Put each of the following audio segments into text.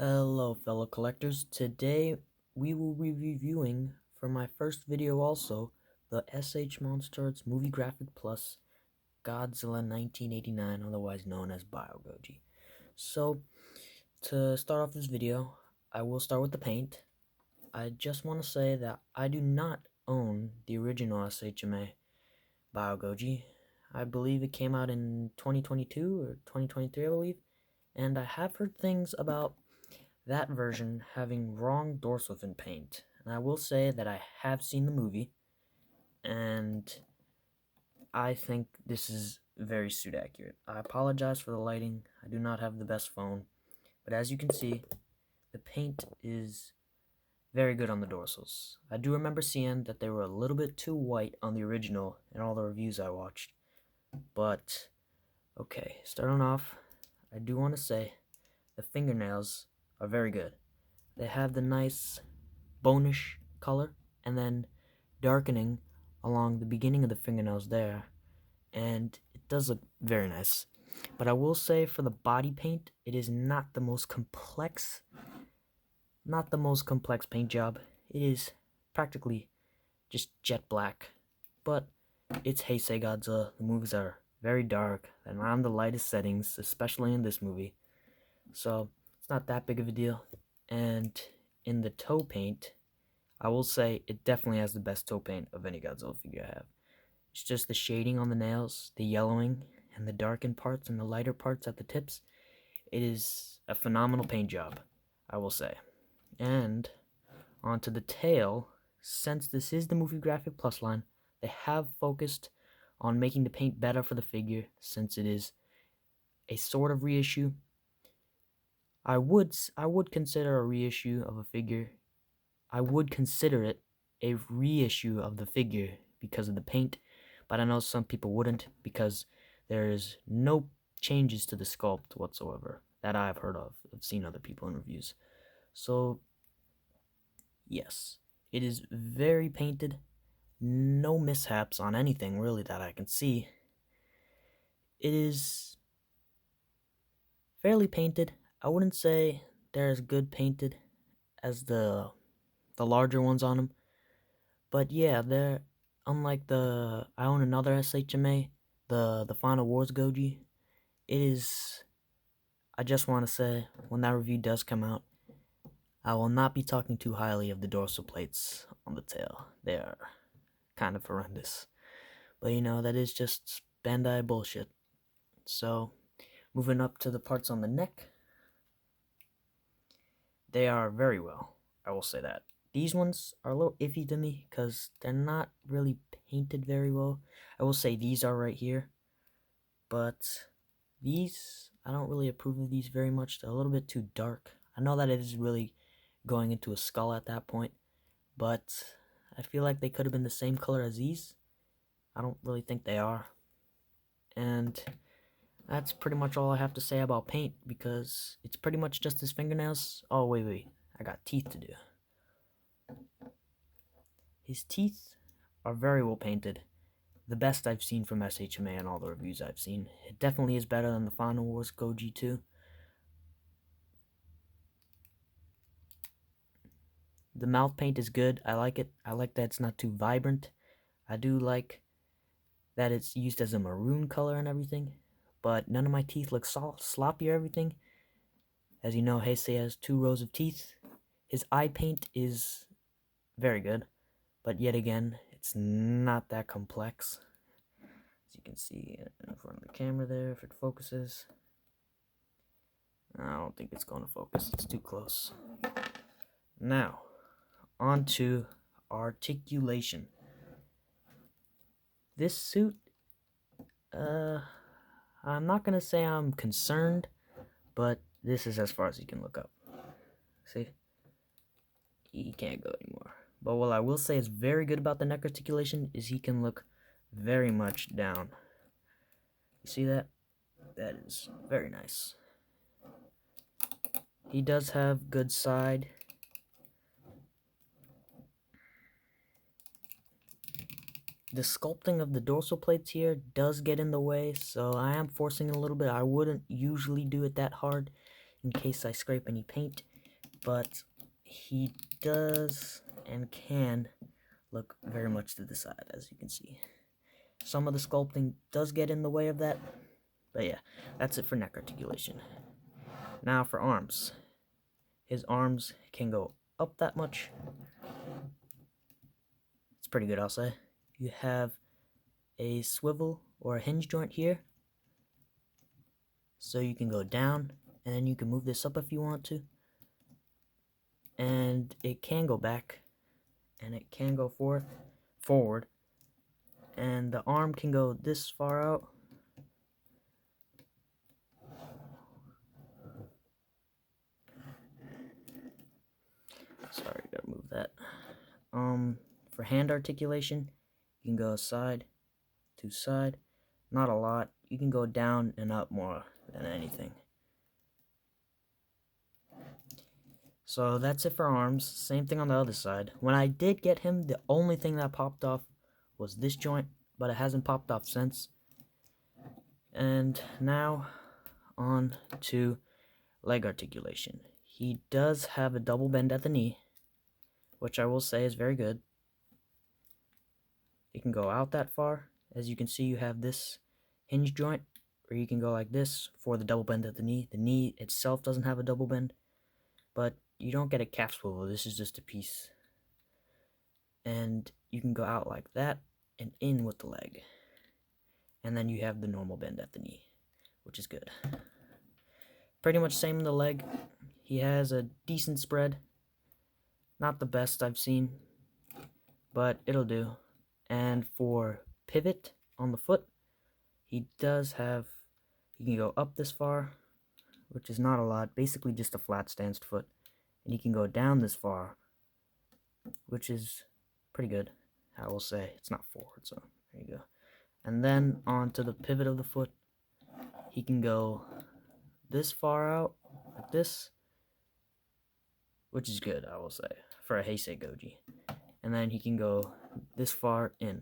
Hello fellow collectors, today we will be reviewing, for my first video also, the SH Monsterarts Movie Graphic Plus Godzilla 1989, otherwise known as BioGoji. So, to start off this video, I will start with the paint. I just want to say that I do not own the original SHMA BioGoji. I believe it came out in 2022 or 2023, I believe, and I have heard things about that version having wrong dorsal fin paint. And I will say that I have seen the movie, and I think this is very suit accurate. I apologize for the lighting. I do not have the best phone, but as you can see, the paint is very good on the dorsals. I do remember seeing that they were a little bit too white on the original in all the reviews I watched. But, okay, starting off, I do want to say the fingernails are very good. They have the nice bonish color and then darkening along the beginning of the fingernails there, and it does look very nice. But I will say, for the body paint, it is not the most complex paint job. It is practically just jet black, but it's Heisei Godzilla. The movies are very dark and around the lightest settings, especially in this movie, so it's not that big of a deal. And in the toe paint, I will say it definitely has the best toe paint of any Godzilla figure I have. It's just the shading on the nails, the yellowing, and the darkened parts and the lighter parts at the tips. It is a phenomenal paint job, I will say. And onto the tail, since this is the Movie Graphic Plus line, they have focused on making the paint better for the figure, since it is a sort of reissue. I would consider a reissue of a figure. I would consider it a reissue of the figure because of the paint, but I know some people wouldn't, because there is no changes to the sculpt whatsoever that I've heard of. I've seen other people in reviews. So, yes, it is very painted. No mishaps on anything really that I can see. It is fairly painted. I wouldn't say they're as good painted as the larger ones on them, but yeah, they're unlike I own another SHMA, the Final Wars Goji. It is. I just want to say, when that review does come out, I will not be talking too highly of the dorsal plates on the tail. They are kind of horrendous, but that is just Bandai bullshit. So, moving up to the parts on the neck, they are very well. I will say that. These ones are a little iffy to me because they're not really painted very well. I will say these are right here, but these, I don't really approve of these very much. They're a little bit too dark. I know that it is really going into a skull at that point, but I feel like they could have been the same color as these. I don't really think they are. And that's pretty much all I have to say about paint, because it's pretty much just his fingernails. Oh, wait. I got teeth to do. His teeth are very well painted. The best I've seen from SHMA and all the reviews I've seen. It definitely is better than the Final Wars Goji 2. The mouth paint is good. I like it. I like that it's not too vibrant. I do like that it's used as a maroon color and everything. But none of my teeth look sloppy or everything. As you know, Heisei has 2 rows of teeth. His eye paint is very good, but yet again, it's not that complex. As you can see in front of the camera there, if it focuses. I don't think it's going to focus, it's too close. Now, on to articulation. This suit, I'm not going to say I'm concerned, but this is as far as you can look up. See? He can't go anymore. But what I will say is very good about the neck articulation is he can look very much down. You see that? That is very nice. He does have good side. The sculpting of the dorsal plates here does get in the way, so I am forcing it a little bit. I wouldn't usually do it that hard in case I scrape any paint. but he does and can look very much to the side, as you can see. Some of the sculpting does get in the way of that, but yeah, that's it for neck articulation. Now for arms. His arms can go up that much. It's pretty good, I'll say. You have a swivel or a hinge joint here, so you can go down, and then you can move this up if you want to. And it can go back, and it can go forward, and the arm can go this far out. Sorry, gotta move that. For hand articulation, you can go side to side. Not a lot. You can go down and up more than anything. So that's it for arms. Same thing on the other side. When I did get him, the only thing that popped off was this joint, but it hasn't popped off since. And now on to leg articulation. He does have a double bend at the knee, which I will say is very good. It can go out that far. As you can see, you have this hinge joint where you can go like this for the double bend at the knee. The knee itself doesn't have a double bend, but you don't get a calf swivel. This is just a piece. And you can go out like that and in with the leg. And then you have the normal bend at the knee, which is good. Pretty much same in the leg. He has a decent spread. Not the best I've seen, but it'll do. And for pivot on the foot, he does have, he can go up this far, which is not a lot, basically just a flat stanced foot. And he can go down this far, which is pretty good, I will say. It's not forward, so there you go. And then onto the pivot of the foot, he can go this far out, like this, which is good, I will say, for a Heisei Goji. And then he can go this far in.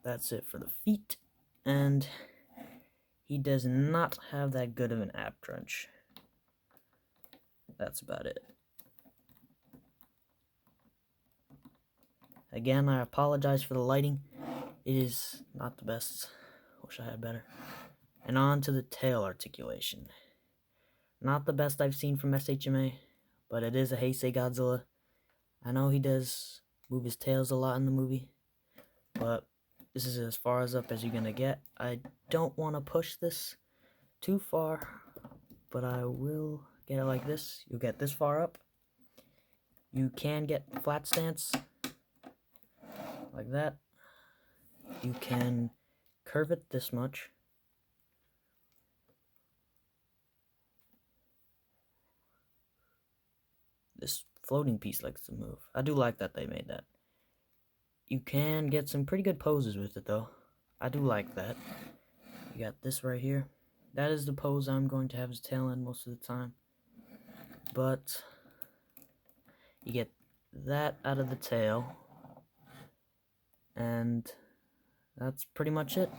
That's it for the feet. And he does not have that good of an ab crunch. That's about it. Again, I apologize for the lighting. It is not the best. Wish I had better. And on to the tail articulation. Not the best I've seen from SHMA, but it is a Heisei Godzilla. I know he does move his tails a lot in the movie, but this is as far up as you're gonna get. I don't want to push this too far, but I will get it like this. You'll get this far up. You can get flat stance, like that. You can curve it this much. This floating piece likes to move. I do like that they made that. You can get some pretty good poses with it, though. I do like that. You got this right here. That is the pose I'm going to have his tail in most of the time. But you get that out of the tail. And that's pretty much it.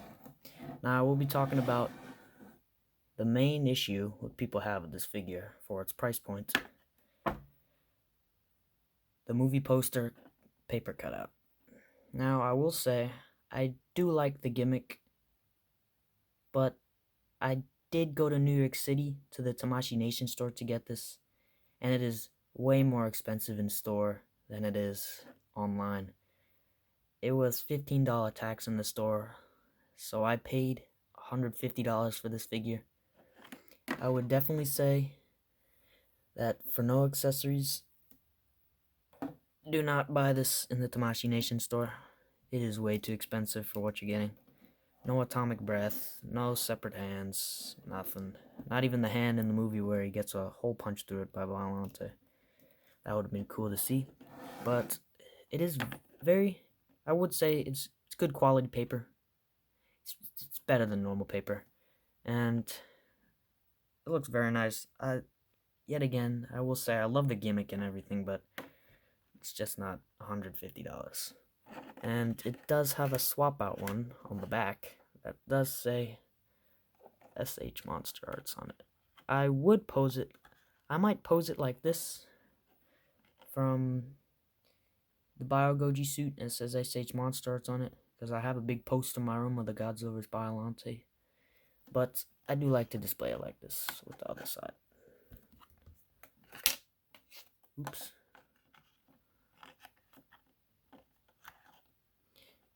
Now, I will be talking about the main issue what people have with this figure for its price point. The movie poster paper cutout. Now, I will say, I do like the gimmick, but I did go to New York City to the Tamashii Nation store to get this, and it is way more expensive in store than it is online. It was $15 tax in the store, so I paid $150 for this figure. I would definitely say that for no accessories, do not buy this in the Tamashii Nation store. It is way too expensive for what you're getting. No atomic breath, no separate hands, nothing. Not even the hand in the movie where he gets a hole punched through it by Violante. That would have been cool to see. But it is very, I would say it's good quality paper. It's better than normal paper. And it looks very nice. Yet again, I will say I love the gimmick and everything, but it's just not $150. And it does have a swap out one on the back that does say SH Monster Arts on it. I would pose it. I might pose it like this from the Bio-Goji suit, and it says SH monsterarts on it, because I have a big poster in my room of the Godzilla vs. Biollante. But I do like to display it like this with the other side. Oops.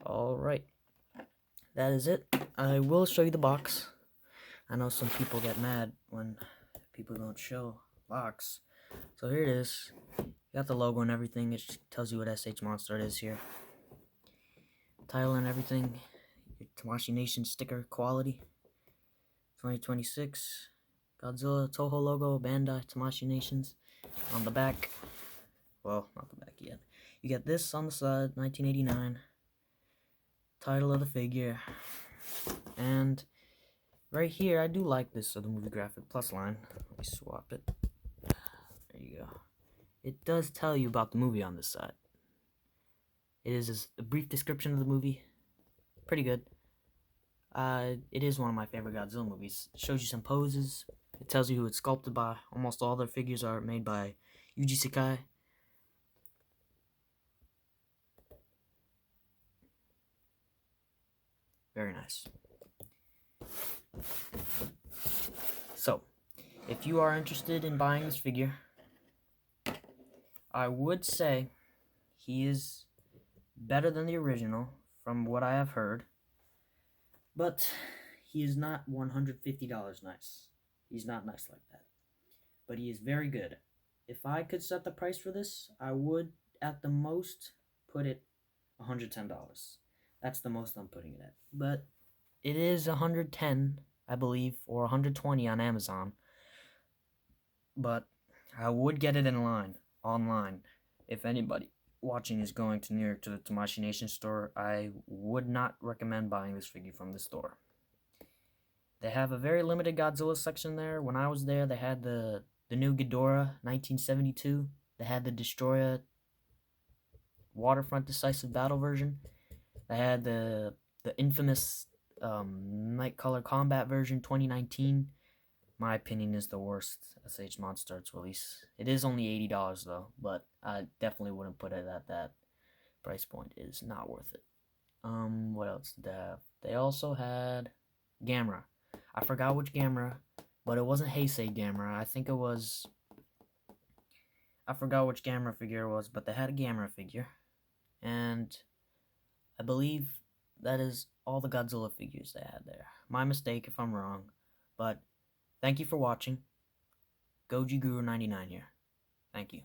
Alright. That is it. I will show you the box. I know some people get mad when people don't show box. So here it is. You got the logo and everything. It tells you what SH Monster is here. Title and everything. Your Tamashii Nation sticker quality. 2026. Godzilla Toho logo. Bandai Tamashii Nations. On the back. Well, not the back yet. You get this on the side. 1989. Title of the figure. And right here, I do like this of the Movie Graphic Plus line. Let me swap it. There you go. It does tell you about the movie on this side. It is a brief description of the movie. Pretty good. It is one of my favorite Godzilla movies. It shows you some poses. It tells you who it's sculpted by. Almost all their figures are made by Yuji Sakai. Very nice. So, if you are interested in buying this figure, I would say he is better than the original, from what I have heard. But he is not $150 nice. He's not nice like that. But he is very good. If I could set the price for this, I would, at the most, put it $110. That's the most I'm putting it at. But it is $110, I believe, or $120 on Amazon. But I would get it online. If anybody watching is going to New York to the Tamashii Nation store, I would not recommend buying this figure from the store. They have a very limited Godzilla section there. When I was there, they had the new Ghidorah 1972. They had the Destroyer Waterfront Decisive Battle version. They had the infamous Nightcrawler Combat version 2019. My opinion is the worst SH Monsterarts release. It is only $80 though, but I definitely wouldn't put it at that price point. It is not worth it. What else did they have? They also had Gamera. I forgot which Gamera, but it wasn't Heisei Gamera. I think it was... I forgot which Gamera figure it was, but they had a Gamera figure. And I believe that is all the Godzilla figures they had there. My mistake if I'm wrong, but thank you for watching. Goji Guru 99 here. Thank you.